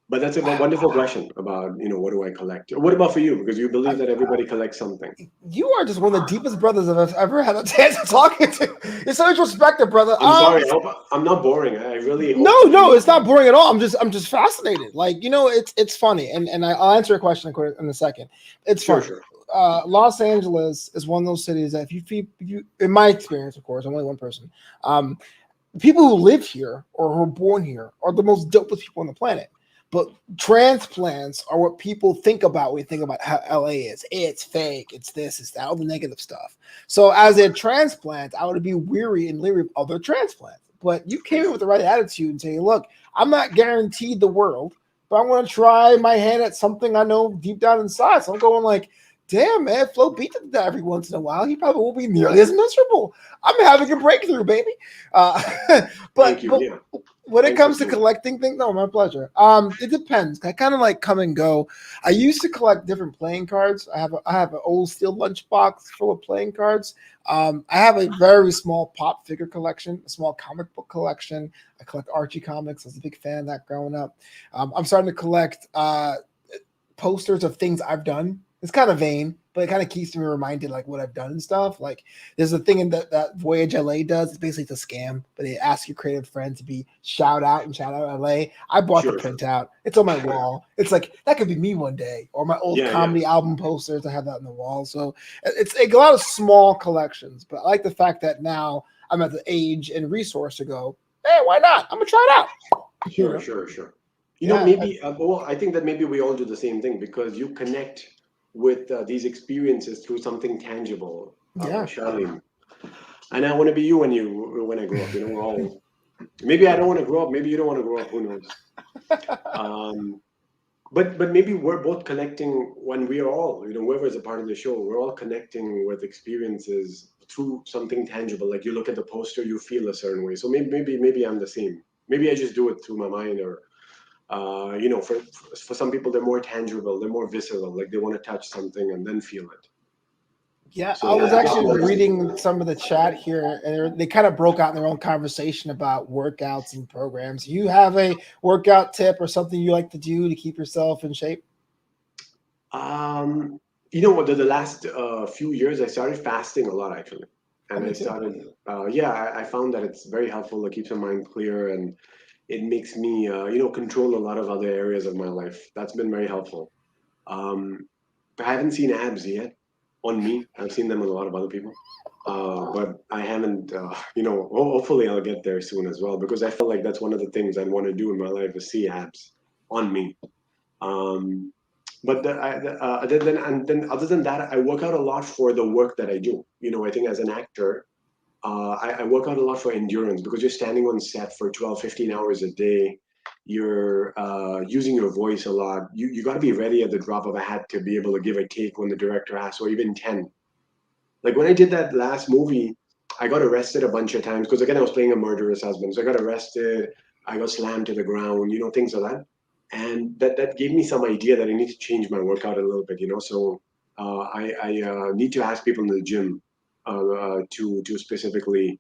But that's a wonderful question about, what do I collect? What about for you? Because you believe that everybody collects something. You are just one of the deepest brothers I've ever had a chance to talk to. You're so introspective, brother. I'm sorry. I hope I'm not boring. I really hope No, it's not boring at all. I'm just fascinated. Like, it's funny. And I'll answer your question in a second. It's funny. Sure. Los Angeles is one of those cities that if you in my experience, of course, I'm only one person. People who live here or who are born here are the most dopest people on the planet. But transplants are what people think about when you think about how LA is. It's fake. It's this. It's that. All the negative stuff. So as a transplant, I would be weary and leery of other transplants. But you came in with the right attitude and saying, "Look, I'm not guaranteed the world, but I'm going to try my hand at something I know deep down inside." So I'm going like, "Damn, man, Flo beat that every once in a while. He probably won't be nearly as miserable. I'm having a breakthrough, baby." When it Thanks for comes to sharing. collecting things, no, my pleasure. It depends. I kind of like come and go. I used to collect different playing cards. I have an old steel lunchbox full of playing cards. I have a very small pop figure collection, a small comic book collection. I collect Archie comics. I was a big fan of that growing up. I'm starting to collect posters of things I've done. It's kind of vain, but it kind of keeps me reminded like what I've done and stuff. Like there's a thing in that Voyage LA does. It's basically it's a scam, but they ask your creative friend to be shout out and shout out LA. I bought the Sure, sure. printout. It's on my wall. It's like that could be me one day, or my old Yeah, yeah. comedy album posters. I have that on the wall. So it's a lot of small collections, but I like the fact that now I'm at the age and resource to go. Hey, why not? I'm gonna try it out. You Sure, know? sure, sure. Yeah, Maybe, well, I think that maybe we all do the same thing because you connect with these experiences through something tangible, yeah. Charlene. And I want to be you when I grow up. We're all, maybe I don't want to grow up. Maybe you don't want to grow up. Who knows? Um, but maybe we're both connecting when we are all, whoever is a part of the show, we're all connecting with experiences through something tangible. Like you look at the poster, you feel a certain way. So maybe I'm the same. Maybe I just do it through my mind, or for some people they're more tangible, they're more visceral, like they want to touch something and then feel it. Yeah, I So was I guess actually we're reading some of the chat here, and they kind of broke out in their own conversation about workouts and programs. You have a workout tip or something you like to do to keep yourself in shape? um you know what, the last few years I started fasting a lot actually. Oh, And me I too. started I found that it's very helpful. It keeps my mind clear, and it makes me control a lot of other areas of my life. That's been very helpful. um I haven't seen abs yet on me. I've seen them on a lot of other people. But I haven't, hopefully I'll get there soon as well, because I feel like that's one of the things I want to do in my life is see abs on me. Um, but then other than that, I work out a lot for the work that I do. I think as an actor, I work out a lot for endurance, because you're standing on set for 12, 15 hours a day. You're using your voice a lot. You got to be ready at the drop of a hat to be able to give a take when the director asks, or even 10. Like when I did that last movie, I got arrested a bunch of times because again I was playing a murderous husband. So I got arrested, I got slammed to the ground, things like that. And that gave me some idea that I need to change my workout a little bit. So I need to ask people in the gym to specifically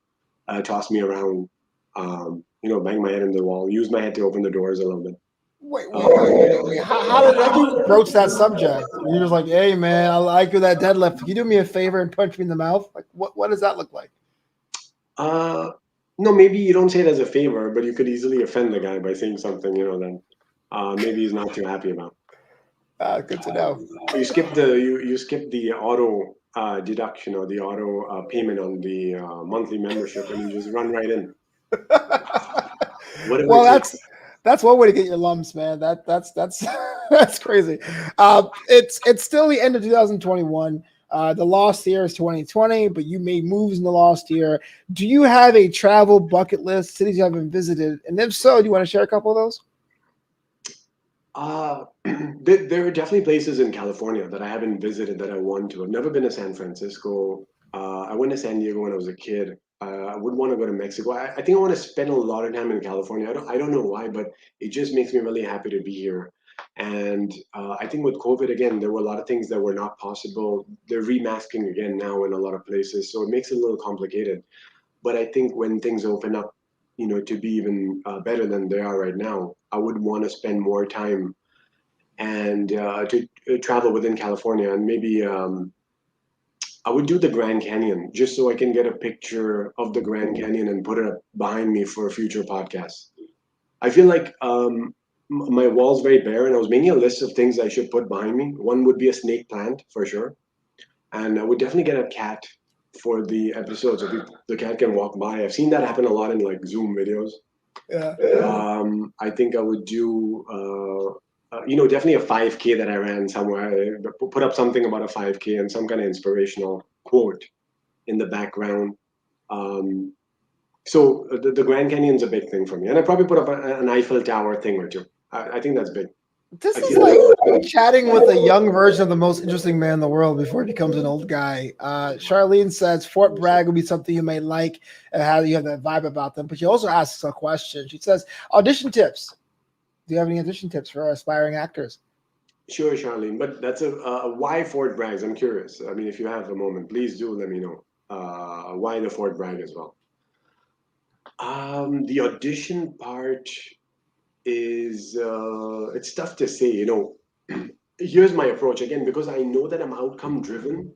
toss me around, bang my head in the wall, use my head to open the doors a little bit. Wait. How'd you broach that subject? You're just like, hey man, I like you that deadlift. Can you do me a favor and punch me in the mouth? Like, what does that look like? Uh, no, maybe you don't say it as a favor, but you could easily offend the guy by saying something, that maybe he's not too happy about. Good to know. You skip the auto deduction or the auto payment on the monthly membership, and you just run right in, whatever Well, it takes. that's one way to get your lumps, man. That's that's crazy. It's still the end of 2021. The lost year is 2020, but you made moves in the lost year. Do you have a travel bucket list, cities you haven't visited? And if so, do you want to share a couple of those? There are definitely places in California that I haven't visited that I want to. I've never been to San Francisco. I went to San Diego when I was a kid. I would want to go to Mexico. I think I want to spend a lot of time in California. I don't know why, but it just makes me really happy to be here. And I think with COVID again, there were a lot of things that were not possible. They're remasking again now in a lot of places, so it makes it a little complicated. But I think when things open up, to be even better than they are right now, I would want to spend more time and to travel within California, and maybe I would do the Grand Canyon just so I can get a picture of the Grand Canyon and put it up behind me for a future podcast. I feel like my wall's very bare, and I was making a list of things I should put behind me. One would be a snake plant for sure, and I would definitely get a cat for the episodes. If the cat can walk by, I've seen that happen a lot in like Zoom videos. Yeah. I think I would do, definitely a 5K that I ran somewhere. Put up something about a 5K and some kind of inspirational quote in the background. Um, so the Grand Canyon's a big thing for me, and I probably put up an Eiffel Tower thing or two. I think that's big. This I is feel like chatting with a young version of the most interesting man in the world before he becomes an old guy. Charlene says Fort Bragg would be something you may like and how you have that vibe about them. But she also asks a question. She says, audition tips. Do you have any audition tips for aspiring actors? sure, Charlene, but that's a why Fort Bragg? I'm curious. I mean, if you have a moment, please do let me know. Why the Fort Bragg as well? The audition part is it's tough to say. Here's my approach again because I know that I'm outcome driven.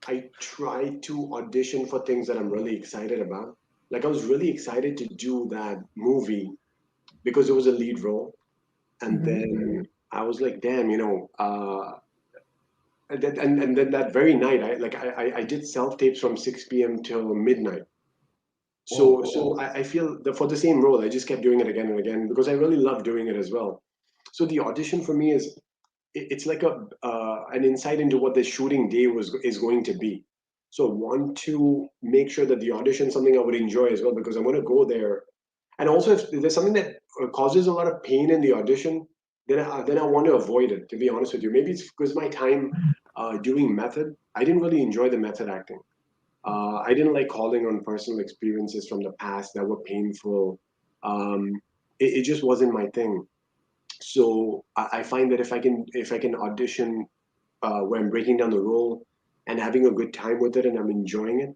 I try to audition for things that I'm really excited about. Like I was really excited to do that movie because it was a lead role, and Mm-hmm. then I was like, damn, and then that very night, I did self tapes from 6 p.m. till midnight. So I feel that for the same role, I just kept doing it again and again because I really love doing it as well. So the audition for me is it's like a an insight into what the shooting day is going to be. So I want to make sure that the audition is something I would enjoy as well because I'm going to go there. And also, if there's something that causes a lot of pain in the audition, then I want to avoid it. To be honest with you, maybe it's because my time doing method, I didn't really enjoy the method acting. I didn't like calling on personal experiences from the past that were painful. Um, it just wasn't my thing. So I find that if I can audition where I'm breaking down the role and having a good time with it and I'm enjoying it,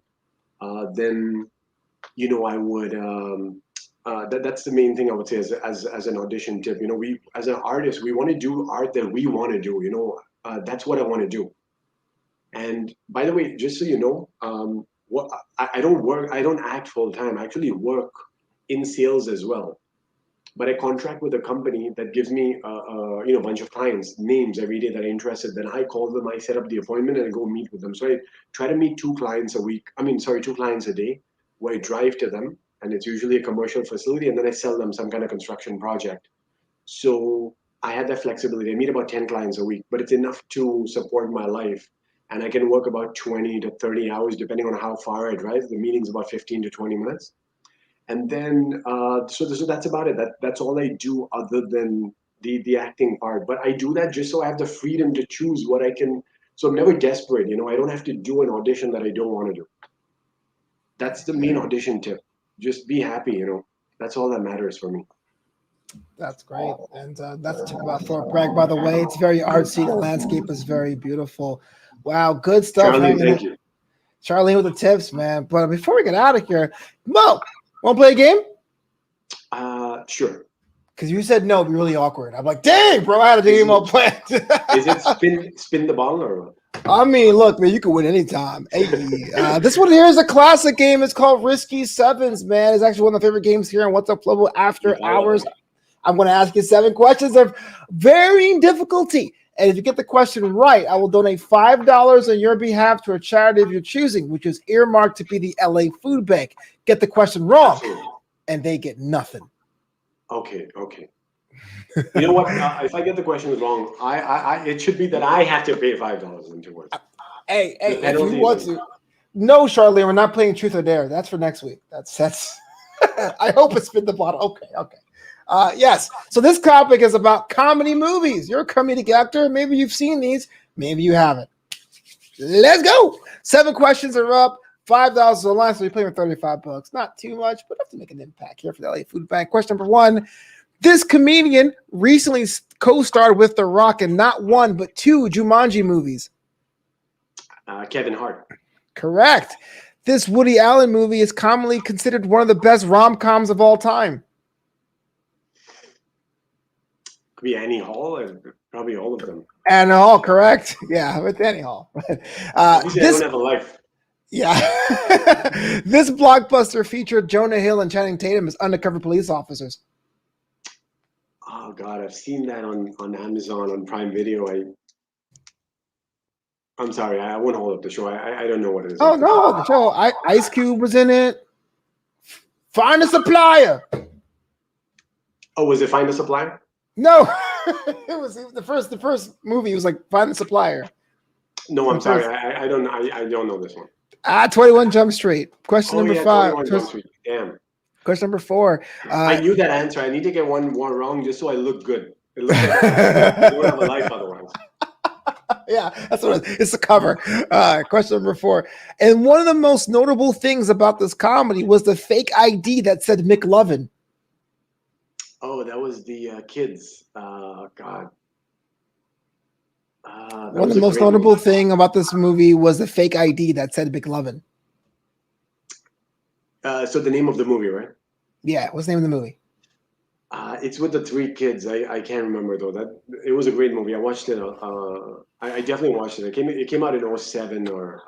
then I would. That's the main thing I would say as an audition tip. We as an artist we want to do art that we want to do. That's what I want to do. And by the way, just so you know, what I don't work, I don't act full time. I actually work in sales as well. But I contract with a company that gives me a bunch of clients, names every day that are interested. Then I call them, I set up the appointment, and I go meet with them. So I try to meet two clients a week. I mean, sorry, two clients a day, where I drive to them, and it's usually a commercial facility, and then I sell them some kind of construction project. So I had that flexibility. I meet about 10 clients a week, but it's enough to support my life. And I can work about 20 to 30 hours, depending on how far I drive. The meeting's about 15 to 20 minutes. And then, so that's about it. That's all I do other than the acting part. But I do that just so I have the freedom to choose what I can. So I'm never desperate. I don't have to do an audition that I don't want to do. That's the main audition tip. Just be happy. That's all that matters for me. That's great. And that's a tip about Fort Bragg, by the way. It's very artsy. The landscape is very beautiful. Wow, good stuff. Charlie, thank you. Charlene with the tips, man. But before we get out of here, Mo, want to play a game? Sure. Because you said no, it'd be really awkward. I'm like, dang, bro, I had a game all planned. Is it spin the ball or what? I mean, look, man, you can win anytime. Hey, this one here is a classic game. It's called Risky Sevens, man. It's actually one of my favorite games here on Wassup Flobo after hours. I'm going to ask you 7 questions of varying difficulty. And if you get the question right, I will donate $5 on your behalf to a charity of your choosing, which is earmarked to be the LA Food Bank. Get the question wrong, and they get nothing. Okay. You know what? If I get the questions wrong, it should be that I have to pay $5 into words. Hey, if you want to. No, Charlene, we're not playing Truth or Dare. That's for next week. That's. I hope it's been the bottom. Okay. Yes. So this topic is about comedy movies. You're a comedic actor. Maybe you've seen these. Maybe you haven't. Let's go. 7 questions are up. $5 is the line, so you're playing with $35. Not too much, but enough to make an impact here for the LA Food Bank. Question number 1. This comedian recently co-starred with The Rock in not 1, but 2 Jumanji movies. Kevin Hart. Correct. This Woody Allen movie is commonly considered one of the best rom-coms of all time. Could be Annie Hall, probably all of them. Annie Hall, correct? Yeah, with Annie Hall. Obviously, I don't have a life. Yeah. This blockbuster featured Jonah Hill and Channing Tatum as undercover police officers. Oh God, I've seen that on Amazon, on Prime Video. I'm sorry, I won't hold up the show. I don't know what it is. Oh no, the show. Ice Cube was in it. Find a Supplier. Oh, was it Find a Supplier? No, it was the first movie. It was like Find the Supplier. No, I'm sorry. I don't know this one. 21 Jump Street. Question number 5. 21 Jump Street. Damn. Question number 4. I knew that answer. I need to get one more wrong just so I look good. It looks like that. You don't have a life otherwise. Yeah, that's what it's the cover. Question number 4. And one of the most notable things about this comedy was the fake ID that said McLovin. Oh, that was the kids. God. That One of was the a most great notable movie. thing about this movie was the fake ID that said McLovin. So the name of the movie, right? Yeah, what's the name of the movie? It's with the 3 kids. I can't remember though. That it was a great movie. I watched it. I definitely watched it. It came out in '07 or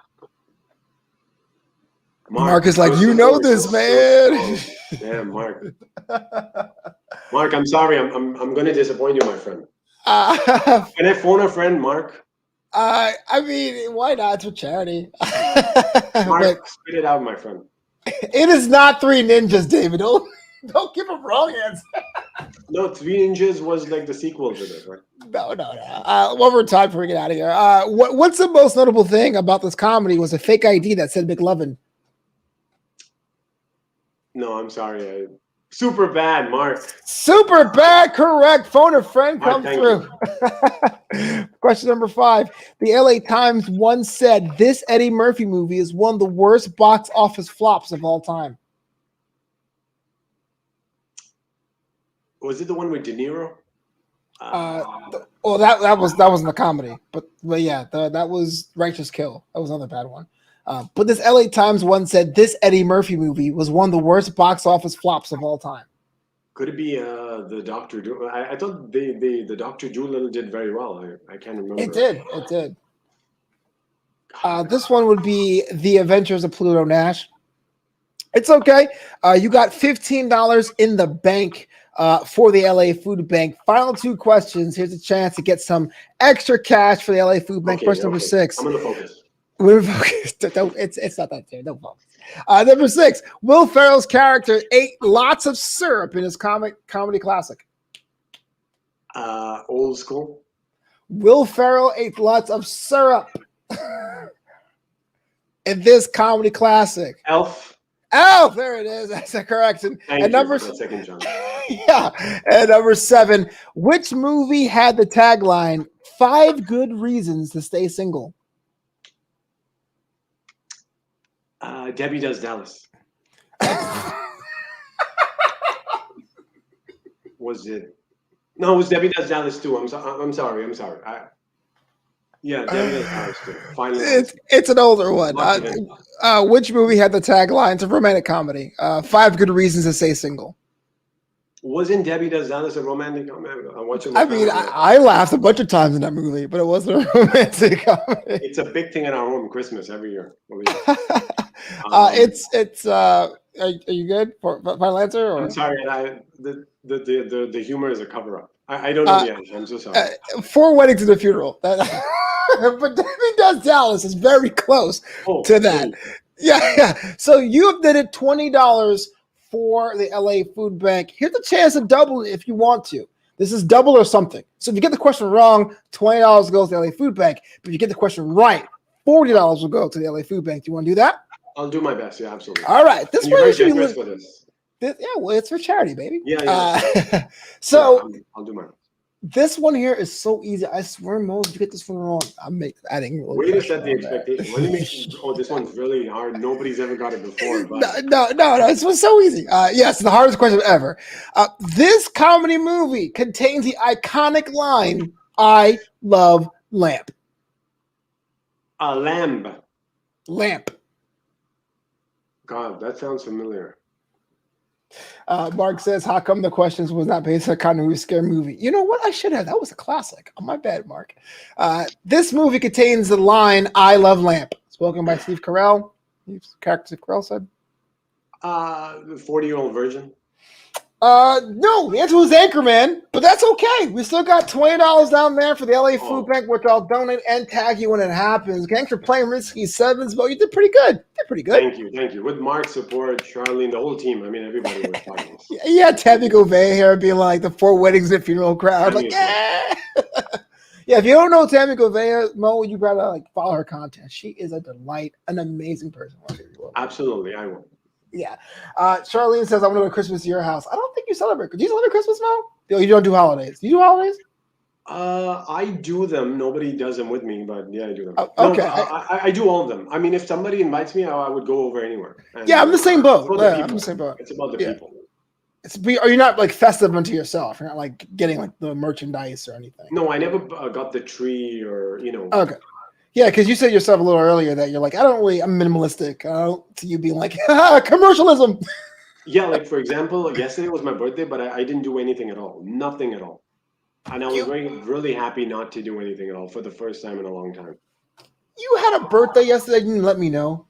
Mark Mark. is like, you know this, So man. strong. Damn, Mark. Mark, I'm sorry. I'm gonna disappoint you, my friend. uh, Can I phone a friend, Mark? I mean, why not? It's for charity. Mark, But spit it out, my friend. it is not Three Ninjas, David. Don't give a wrong answer. No, Three Ninjas was like the sequel to this, right? No. One more time before we get out of here. What's the most notable thing about this comedy was a fake ID that said McLovin. No, I'm sorry. Super bad, Mark. Super bad, correct. Phone a friend, Mark, come thank through. you. Question number 5. The LA Times once said this Eddie Murphy movie is one of the worst box office flops of all time. Was it the one with De Niro? Well, that wasn't a comedy, but yeah, that was Righteous Kill. That was another bad one. But this LA Times once said this Eddie Murphy movie was one of the worst box office flops of all time. Could it be the Doctor? I thought the Doctor Doolittle did very well. I can't remember. It did. This one would be The Adventures of Pluto Nash. It's okay. You got $15 in the bank for the LA Food Bank. Final 2 questions. Here's a chance to get some extra cash for the LA Food Bank. Question number 6. I'm gonna focus. We're focused. It's not that serious. Don't focus. Number 6. Will Ferrell's character ate lots of syrup in his comedy classic. Old school. Will Ferrell ate lots of syrup in this comedy classic. Elf. Oh, there it is. That's a correction. Thank and you number for that second chance. Yeah. And number 7. Which movie had the tagline 5 good reasons to stay single? Debbie Does Dallas. Was it? No, it was Debbie Does Dallas too. I'm sorry. Yeah, Debbie Does Dallas too. Finally, it's an older one. Which movie had the tagline? It's a romantic comedy. 5 good reasons to stay single. Wasn't Debbie Does Dallas a romantic comedy? I laughed a bunch of times in that movie, but it wasn't a romantic comedy. It's a big thing in our home Christmas every year. Are you good for final answer? Or? I'm sorry, the humor is a cover up. I don't know the answer. I'm so sorry. 4 Weddings and a Funeral. But Debbie Does Dallas is very close to that. Cool. Yeah. So you have did it $20 for the LA Food Bank. Here's a chance to double it if you want to. This is double or something. So if you get the question wrong, $20 goes to the LA Food Bank. But if you get the question right, $40 will go to the LA Food Bank. Do you want to do that? I'll do my best. Yeah, absolutely. All right. This one is generous for this. Well, it's for charity, baby. Yeah. So yeah, I'll do my best. This one here is so easy. I swear, Mo, if you get this one wrong, I'm adding really. Way to set the expectation. Let me make sure. This one's really hard. Nobody's ever got it before. But... No. This was so easy. Yes, the hardest question ever. This comedy movie contains the iconic line, "I love lamp." Lamp. God, that sounds familiar. Mark says, how come the questions was not based on a kind of scary movie? You know what? I should have. That was a classic. Oh, my bad, Mark. This movie contains the line, "I love lamp," spoken by Steve Carell. Character Carell said. The 40-year-old virgin. No, the answer was Anchorman, but that's okay. We still got $20 down there for the LA Food Bank, which I'll donate and tag you when it happens. Thanks for playing Risky Sevens, but you did pretty good. Thank you. With Mark's support, Charlene, the whole team. I mean, everybody was fine. Yeah, Tammy Govey here being like the 4 Weddings and Funeral crowd. Like, yeah. Yeah, if you don't know Tammy Govey, Mo, you gotta follow her content. She is a delight, an amazing person. Absolutely, I will. Yeah. Charlene says, I want to go to Christmas to your house. I don't think you celebrate. Do you celebrate Christmas, Mo? You don't do holidays. Do you do holidays? I do them. Nobody does them with me, but yeah, I do them. Oh, No, okay. I do all of them. I mean, if somebody invites me, I would go over anywhere. And, Yeah, I'm the same boat. It's about Yeah, the I'm people. the same boat. It's about the Yeah. people. Are you not like festive unto yourself? You're not like getting like the merchandise or anything. No, I never got the tree or Okay. Yeah, because you said yourself a little earlier that you're like, I'm minimalistic. I don't see you being like, commercialism. Yeah, like for example, yesterday was my birthday, but I didn't do anything at all. Nothing at all. And I was really happy not to do anything at all for the first time in a long time. You had a birthday yesterday. You didn't let me know.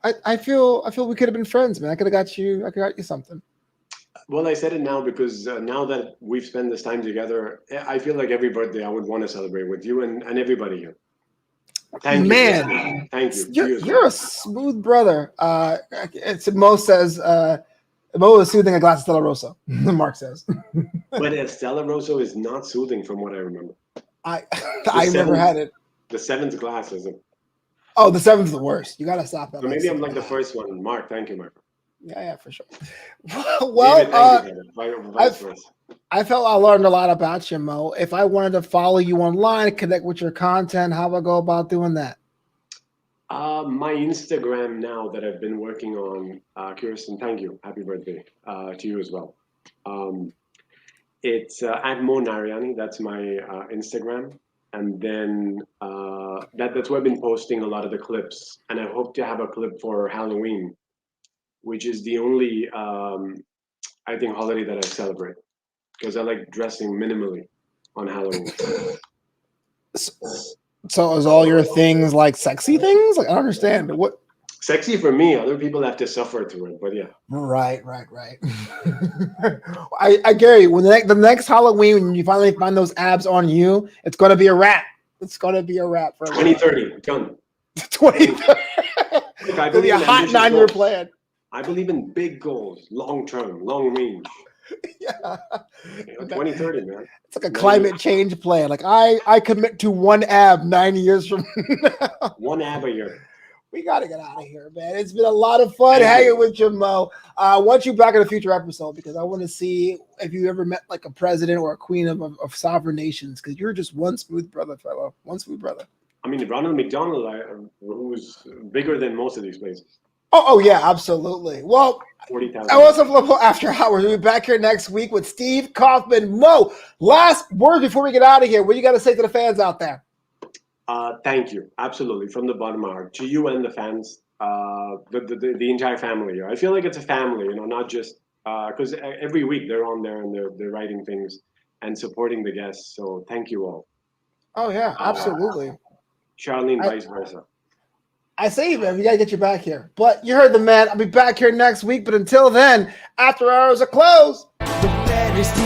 I feel we could have been friends, man. I could have got you something. Well, I said it now because now that we've spent this time together, I feel like every birthday I would want to celebrate with you and everybody here. Thank you. Man, thank you. You're a smooth brother. Mo says Mo is soothing a glass of Stella Rosa. Mark says. But Stella Rosa is not soothing from what I remember. I never had it. The seventh glass isn't. Oh, the seventh is the worst. You gotta stop that. So maybe I'm like the first one. Mark, thank you, Mark. Yeah, for sure. Well, David, I felt I learned a lot about you, Mo. If I wanted to follow you online, connect with your content, how do I go about doing that? My Instagram now that I've been working on, Kirsten, thank you. Happy birthday to you as well. It's at Mo Nariani. That's my Instagram. And then that's where I've been posting a lot of the clips. And I hope to have a clip for Halloween, which is the only, I think, holiday that I celebrate. Because I like dressing minimally on Halloween. So is all your things like sexy things? Like I don't understand. What sexy for me, other people have to suffer through it, but yeah. Right. I Gary, when the next Halloween, when you finally find those abs on you, it's gonna be a wrap. It's gonna be a wrap for 2030. Done. 2030. It'll be a hot 9-year plan. I believe in big goals, long term, long range. Yeah. 2030, man. It's like a climate change plan. Like I commit to one ab 9 years from now. One ab a year. We got to get out of here, man. It's been a lot of fun hanging with you, Mo. I want you back in a future episode because I want to see if you ever met like a president or a queen of sovereign nations because you're just one smooth brother, fellow. One smooth brother. I mean, Ronald McDonald, who's bigger than most of these places. Oh yeah, absolutely. Well, 40,000. Wassup Flobo After Hours. We'll be back here next week with Steve Kaufman. Mo, last word before we get out of here. What do you got to say to the fans out there? Thank you. Absolutely. From the bottom of my heart. To you and the fans, the entire family. I feel like it's a family, not just because every week they're on there and they're writing things and supporting the guests. So thank you all. Oh, yeah, absolutely. Charlene, vice versa. I say, man, we got to get you back here. But you heard the man. I'll be back here next week. But until then, After Hours are closed. The bed is still